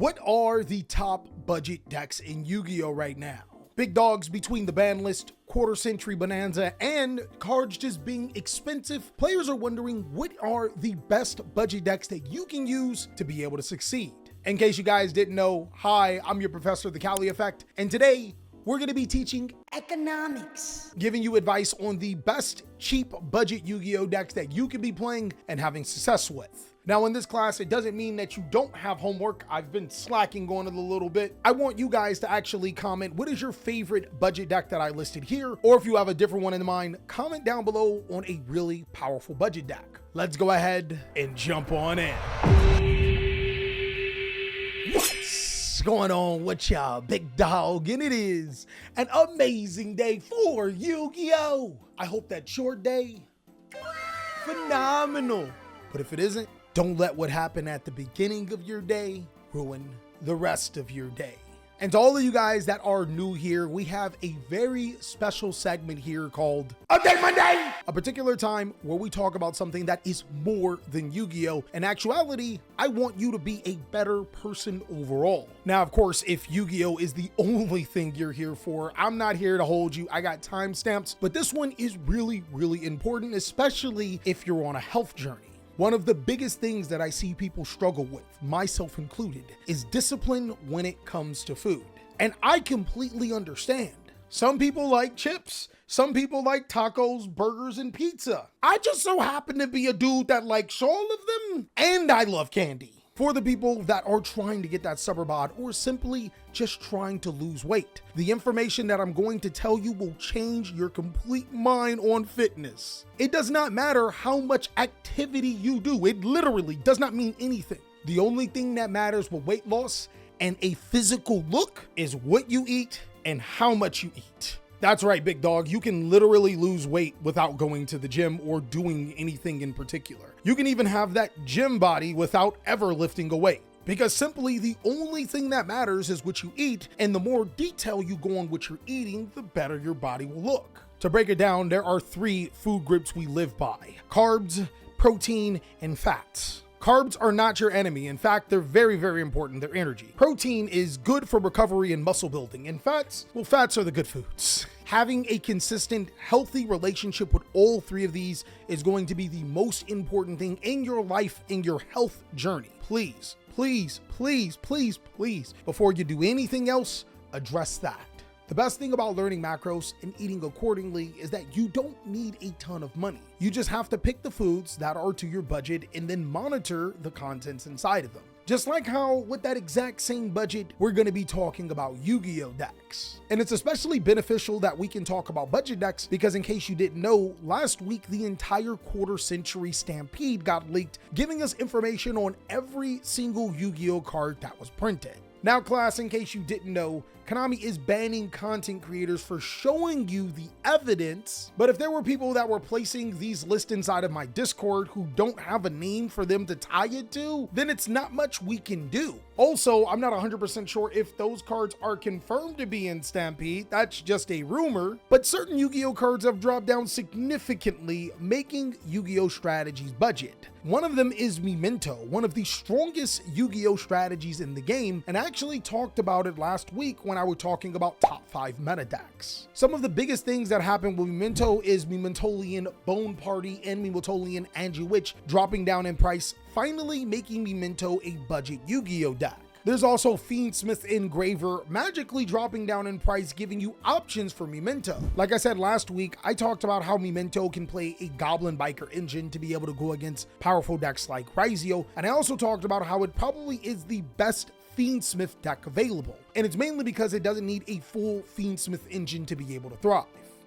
What are the top budget decks in Yu-Gi-Oh right now? Big dogs between the ban list, quarter century bonanza, and cards just being expensive. Players are wondering what are the best budget decks that you can use to be able to succeed. In case you guys didn't know, hi, I'm your professor, TheCaliEffect, and today we're going to be teaching economics, giving you advice on the best cheap budget Yu-Gi-Oh decks that you can be playing and having success with. Now in this class, it doesn't mean that you don't have homework. I've been slacking going a little bit. I want you guys to actually comment, what is your favorite budget deck that I listed here? Or if you have a different one in mind, comment down below on a really powerful budget deck. Let's go ahead and jump on in. What's going on with y'all, big dog? And it is an amazing day for Yu-Gi-Oh! I hope that your day, phenomenal. But if it isn't, don't let what happened at the beginning of your day ruin the rest of your day. And to all of you guys that are new here, we have a very special segment here called Update Monday, a particular time where we talk about something that is more than Yu-Gi-Oh! In actuality, I want you to be a better person overall. Now, of course, if Yu-Gi-Oh! Is the only thing you're here for, I'm not here to hold you. I got timestamps, but this one is really, really important, especially if you're on a health journey. One of the biggest things that I see people struggle with, myself included, is discipline when it comes to food. And I completely understand. Some people like chips, some people like tacos, burgers, and pizza. I just so happen to be a dude that likes all of them, and I love candy. For the people that are trying to get that summer bod or simply just trying to lose weight, the information that I'm going to tell you will change your complete mind on fitness. It does not matter how much activity you do. It literally does not mean anything. The only thing that matters with weight loss and a physical look is what you eat and how much you eat. That's right, big dog. You can literally lose weight without going to the gym or doing anything in particular. You can even have that gym body without ever lifting a weight, because simply the only thing that matters is what you eat, and the more detail you go on what you're eating, the better your body will look. To break it down, there are 3 food groups we live by: carbs, protein, and fats. Carbs are not your enemy. In fact, they're very, very important. They're energy. Protein is good for recovery and muscle building. And fats, well, fats are the good foods. Having a consistent, healthy relationship with all 3 of these is going to be the most important thing in your life, in your health journey. Please, please, please, please, please, before you do anything else, address that. The best thing about learning macros and eating accordingly is that you don't need a ton of money. You just have to pick the foods that are to your budget and then monitor the contents inside of them. Just like how with that exact same budget, we're going to be talking about Yu-Gi-Oh decks. And it's especially beneficial that we can talk about budget decks because, in case you didn't know, last week the entire quarter century Stampede got leaked, giving us information on every single Yu-Gi-Oh card that was printed. Now class, in case you didn't know, Konami is banning content creators for showing you the evidence, but if there were people that were placing these lists inside of my Discord who don't have a name for them to tie it to, then it's not much we can do. Also, I'm not 100% sure if those cards are confirmed to be in Stampede. That's just a rumor, but certain Yu-Gi-Oh cards have dropped down significantly, making Yu-Gi-Oh strategies budget. One of them is Memento, one of the strongest Yu-Gi-Oh strategies in the game, and I actually talked about it last week when I was talking about top 5 meta decks. Some of the biggest things that happened with Memento is Mementolian Bone Party and Mementolian Angie Witch dropping down in price, finally making Memento a budget Yu-Gi-Oh deck. There's also Fiendsmith Engraver magically dropping down in price, giving you options for Memento. Like I said last week, I talked about how Memento can play a Goblin Biker engine to be able to go against powerful decks like Yugioh, and I also talked about how it probably is the best Fiendsmith deck available, and it's mainly because it doesn't need a full Fiendsmith engine to be able to thrive.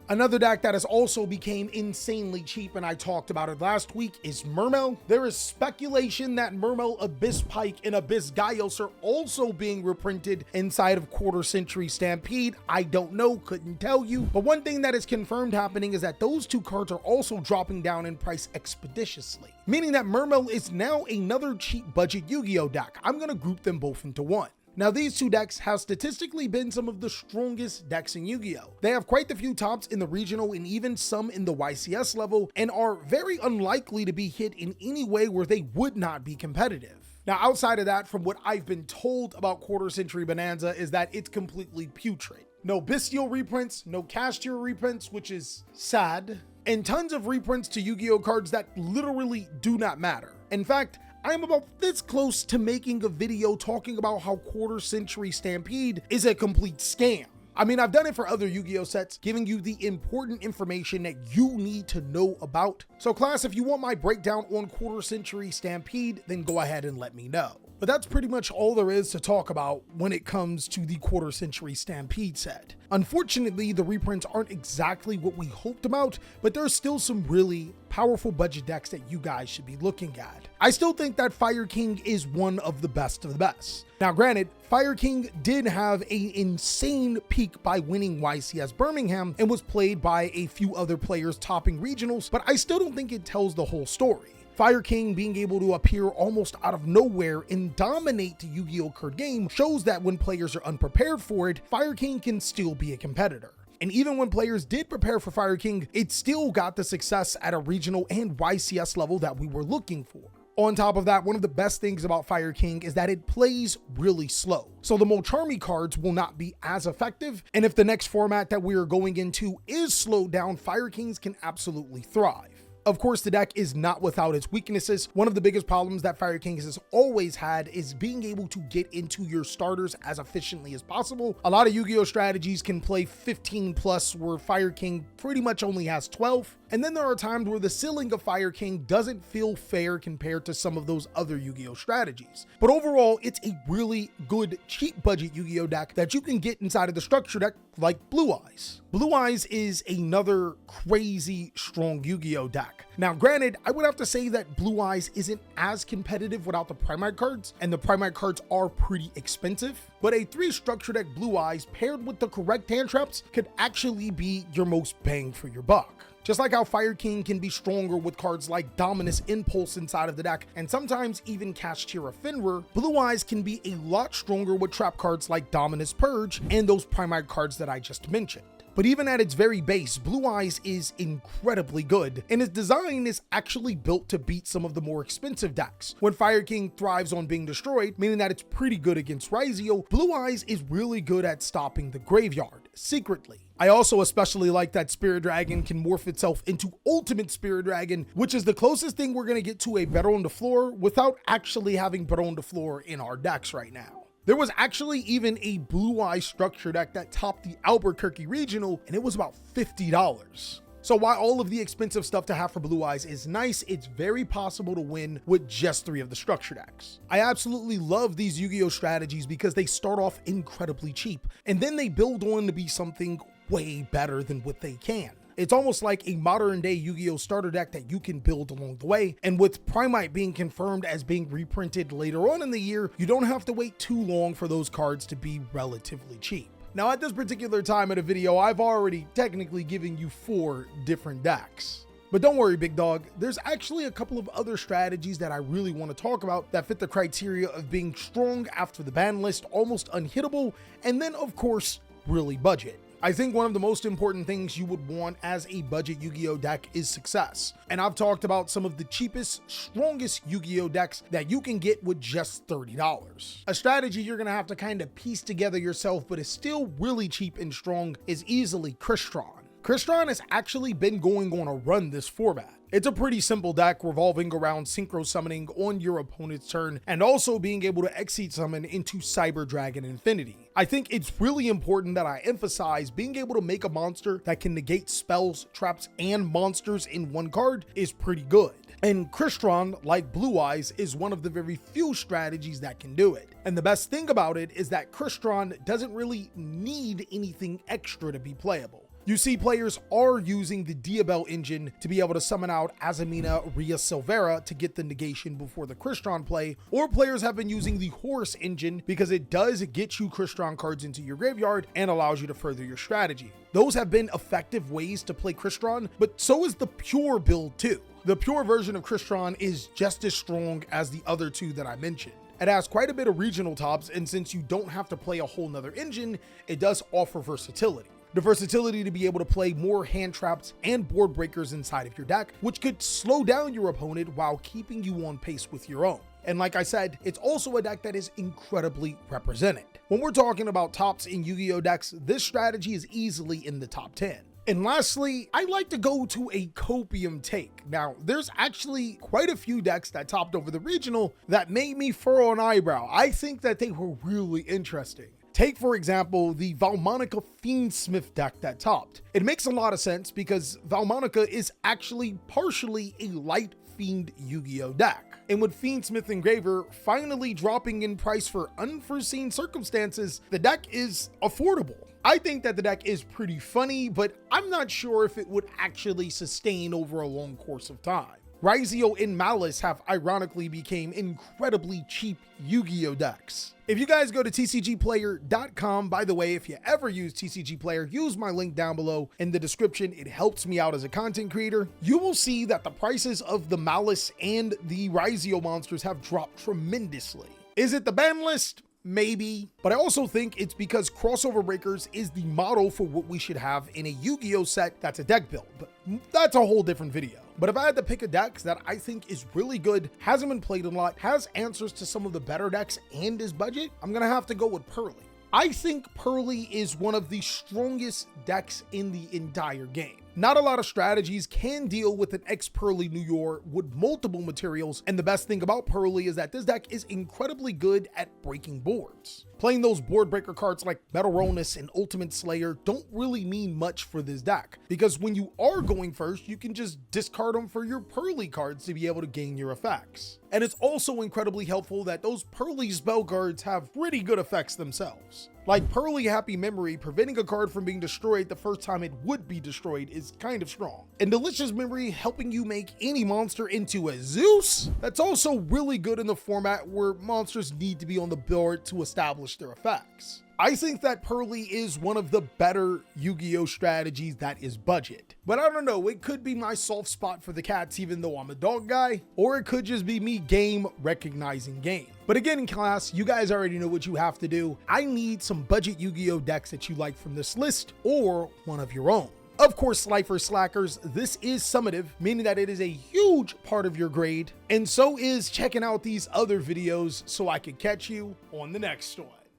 Another deck that has also became insanely cheap, and I talked about it last week, is Mermail. There is speculation that Mermail, Abyss Pike, and Abyss Gaios are also being reprinted inside of Quarter Century Stampede. I don't know, couldn't tell you. But one thing that is confirmed happening is that those 2 cards are also dropping down in price expeditiously, meaning that Mermail is now another cheap budget Yu-Gi-Oh deck. I'm gonna group them both into one. Now, these 2 decks have statistically been some of the strongest decks in Yu-Gi-Oh! They have quite a few tops in the regional and even some in the YCS level, and are very unlikely to be hit in any way where they would not be competitive. Now, outside of that, from what I've been told about Quarter Century Bonanza is that it's completely putrid. No bestial reprints, no cash tier reprints, which is sad, and tons of reprints to Yu-Gi-Oh cards that literally do not matter. In fact, I am about this close to making a video talking about how Quarter Century Stampede is a complete scam. I mean, I've done it for other Yu-Gi-Oh sets, giving you the important information that you need to know about. So class, if you want my breakdown on Quarter Century Stampede, then go ahead and let me know. But that's pretty much all there is to talk about when it comes to the Quarter Century Stampede set. Unfortunately, the reprints aren't exactly what we hoped about, but there's still some really powerful budget decks that you guys should be looking at. I still think that Fire King is one of the best of the best. Now granted, Fire King did have an insane peak by winning YCS Birmingham and was played by a few other players topping regionals, but I still don't think it tells the whole story. Fire King being able to appear almost out of nowhere and dominate the Yu-Gi-Oh card game shows that when players are unprepared for it, Fire King can still be a competitor. And even when players did prepare for Fire King, it still got the success at a regional and YCS level that we were looking for. On top of that, one of the best things about Fire King is that it plays really slow. So the Molcharmy cards will not be as effective. And if the next format that we are going into is slowed down, Fire Kings can absolutely thrive. Of course, the deck is not without its weaknesses. One of the biggest problems that Fire King has always had is being able to get into your starters as efficiently as possible. A lot of Yu-Gi-Oh strategies can play 15 plus, where Fire King pretty much only has 12. And then there are times where the ceiling of Fire King doesn't feel fair compared to some of those other Yu-Gi-Oh strategies. But overall, it's a really good cheap budget Yu-Gi-Oh deck that you can get inside of the structure deck like Blue Eyes. Blue Eyes is another crazy strong Yu-Gi-Oh deck. Now granted, I would have to say that Blue Eyes isn't as competitive without the Primite cards, and the Primite cards are pretty expensive, but a 3 structure deck Blue Eyes paired with the correct hand traps could actually be your most bang for your buck. Just like how Fire King can be stronger with cards like Dominus Impulse inside of the deck, and sometimes even Cash Tier Fenrir, Blue Eyes can be a lot stronger with trap cards like Dominus Purge and those Primite cards that I just mentioned. But even at its very base, Blue Eyes is incredibly good, and its design is actually built to beat some of the more expensive decks. When Fire King thrives on being destroyed, meaning that it's pretty good against Yugioh, Blue Eyes is really good at stopping the graveyard, secretly. I also especially like that Spirit Dragon can morph itself into Ultimate Spirit Dragon, which is the closest thing we're going to get to a Baron de Fleur without actually having Baron de Fleur in our decks right now. There was actually even a Blue Eye structure deck that topped the Albuquerque Regional, and it was about $50. So while all of the expensive stuff to have for Blue Eyes is nice, it's very possible to win with just 3 of the structure decks. I absolutely love these Yu-Gi-Oh strategies because they start off incredibly cheap, and then they build on to be something way better than what they can. It's almost like a modern day Yu-Gi-Oh starter deck that you can build along the way, and with Primite being confirmed as being reprinted later on in the year, you don't have to wait too long for those cards to be relatively cheap. Now at this particular time of the video, I've already technically given you 4 different decks. But don't worry, big dog, there's actually a couple of other strategies that I really want to talk about that fit the criteria of being strong after the ban list, almost unhittable, and then of course, really budget. I think one of the most important things you would want as a budget Yu-Gi-Oh deck is success. And I've talked about some of the cheapest, strongest Yu-Gi-Oh decks that you can get with just $30. A strategy you're gonna have to kind of piece together yourself, but is still really cheap and strong, is easily Crystron. Crystron has actually been going on a run this format. It's a pretty simple deck revolving around synchro summoning on your opponent's turn and also being able to exceed summon into Cyber Dragon Infinity. I think it's really important that I emphasize being able to make a monster that can negate spells, traps, and monsters in one card is pretty good. And Crystron, like Blue Eyes, is one of the very few strategies that can do it. And the best thing about it is that Crystron doesn't really need anything extra to be playable. You see, players are using the Diabel engine to be able to summon out Azamina Ria Silvera to get the negation before the Crystron play, or players have been using the Horus engine because it does get you Crystron cards into your graveyard and allows you to further your strategy. Those have been effective ways to play Crystron, but so is the pure build too. The pure version of Crystron is just as strong as the other 2 that I mentioned. It has quite a bit of regional tops, and since you don't have to play a whole nother engine, it does offer versatility. The versatility to be able to play more hand traps and board breakers inside of your deck, which could slow down your opponent while keeping you on pace with your own. And like I said, it's also a deck that is incredibly represented. When we're talking about tops in Yu-Gi-Oh decks, this strategy is easily in the top 10. And lastly, I like to go to a copium take. Now, there's actually quite a few decks that topped over the regional that made me furrow an eyebrow. I think that they were really interesting. Take, for example, the Valmonica Fiendsmith deck that topped. It makes a lot of sense because Valmonica is actually partially a light Fiend Yu-Gi-Oh deck. And with Fiendsmith Engraver finally dropping in price for unforeseen circumstances, the deck is affordable. I think that the deck is pretty funny, but I'm not sure if it would actually sustain over a long course of time. Yugioh and Malice have ironically became incredibly cheap Yu-Gi-Oh decks. If you guys go to tcgplayer.com, by the way, if you ever use TCG Player, use my link down below in the description. It helps me out as a content creator. You will see that the prices of the Malice and the Yugioh monsters have dropped tremendously. Is it the ban list? Maybe, but I also think it's because Crossover Breakers is the model for what we should have in a Yu-Gi-Oh set that's a deck build, but that's a whole different video. But if I had to pick a deck that I think is really good, hasn't been played a lot, has answers to some of the better decks, and is budget, I'm gonna have to go with Pearly. I think Pearly is one of the strongest decks in the entire game. Not a lot of strategies can deal with an Pearly New York with multiple materials, and the best thing about Pearly is that this deck is incredibly good at breaking boards. Playing those board breaker cards like Metal Ronus and Ultimate Slayer don't really mean much for this deck, because when you are going first, you can just discard them for your Pearly cards to be able to gain your effects. And it's also incredibly helpful that those Pearly spell cards have pretty good effects themselves. Like Pearly Happy Memory, preventing a card from being destroyed the first time it would be destroyed is kind of strong. And Delicious Memory, helping you make any monster into a Zeus, that's also really good in the format where monsters need to be on the board to establish their effects. I think that Pearly is one of the better Yu-Gi-Oh strategies that is budget. But I don't know, it could be my soft spot for the cats even though I'm a dog guy, or it could just be me game recognizing game. But again in class, you guys already know what you have to do. I need some budget Yu-Gi-Oh decks that you like from this list or one of your own. Of course, Slifer Slackers, this is summative, meaning that it is a huge part of your grade, and so is checking out these other videos so I can catch you on the next one.